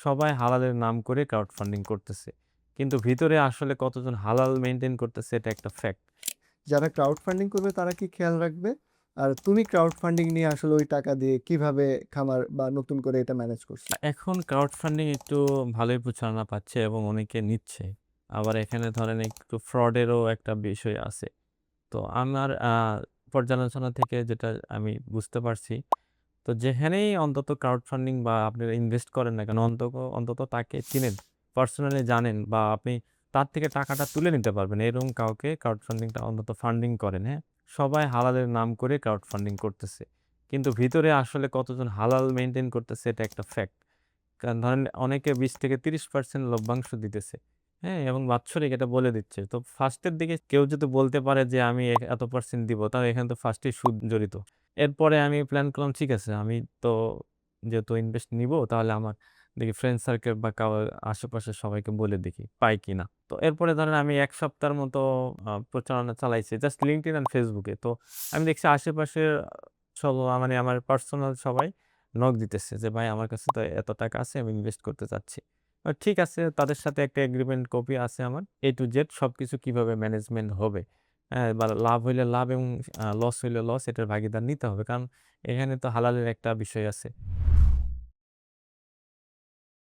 সবাই হালালের নাম করে ক্রাউড ফান্ডিং করতেছে। কিন্তু ভিতরে আসলে কতজন হালাল মেইনটেইন করতেছে এটা একটা ফ্যাক্ট। যারা ক্রাউড ফান্ডিং করবে তারা কি খেয়াল রাখবে? আর তুমি ক্রাউড ফান্ডিং নিয়ে আসলে ওই টাকা দিয়ে কিভাবে খামার বা নতুন করে এটা ম্যানেজ করছো? এখন ক্রাউড ফান্ডিং একটু ভালোই প্রচারণা পাচ্ছে এবং অনেকে নিচ্ছে। আবার এখানে ধরেন একটু ফ্রডেরও একটা বিষয় আছে। তো আমার পর্যালোচনা থেকে যেটা আমি বুঝতে পারছি, তো যেখানেই অন্তত ক্রাউড ফান্ডিং বা আপনি ইনভেস্ট করেন না কেন অন্তত তাকে চিনেন, পার্সোনালি জানেন বা আপনি তার থেকে টাকাটা তুলে নিতে পারবেন। এরকম কাউকে ক্রাউড ফান্ডিংটা অন্তত ফান্ডিং করেন, হ্যাঁ? সবাই হালালের নাম করে ক্রাউড ফান্ডিং করতেছে। কিন্তু ভিতরে আসলে কতজন হালাল মেইনটেইন করতেছে এটা একটা ফ্যাক্ট। কারণ ধরেন অনেকে ২০-৩০% লভ্যাংশ দিতেছে। হ্যাঁ? এবং বাৎসরিক এটা বলে দিচ্ছে। তো ফার্স্ট এর দিকে কেউ যদি বলতে পারে যে আমি এত পার্সেন্ট দিব, তাহলে এখানে তো ফার্স্ট এই সুদ জড়িত। এরপরে আমি প্ল্যান করলাম ঠিক আছে আমি তো যেহেতু ইনভেস্ট নিবো তাহলে আমার দেখি ফ্রেন্ড সার্কেল বা আশেপাশের সবাইকে বলে দেখি পাই কিনা। তো এরপরে ধরেন আমি ১ সপ্তাহের মতো প্রচারণা চালাইছি জাস্ট LinkedIn and Facebook এ। তো আমি দেখছি আশেপাশের মানে আমার পার্সোনাল সবাই নক দিতেছে যে, "ভাই আমার কাছে তো এত টাকা আছে, আমি ইনভেস্ট করতে চাচ্ছি।" ঠিক আছে, তাদের সাথে একটা এগ্রিমেন্ট কপি আছে আমার। A to Z সবকিছু কিভাবে ম্যানেজমেন্ট হবে। হ্যাঁ? বা লাভ হইলে লাভ এবং লস হইলে লস এটার ভাগিদার নিতে হবে। কারণ এখানে তো হালালের একটা বিষয় আছে।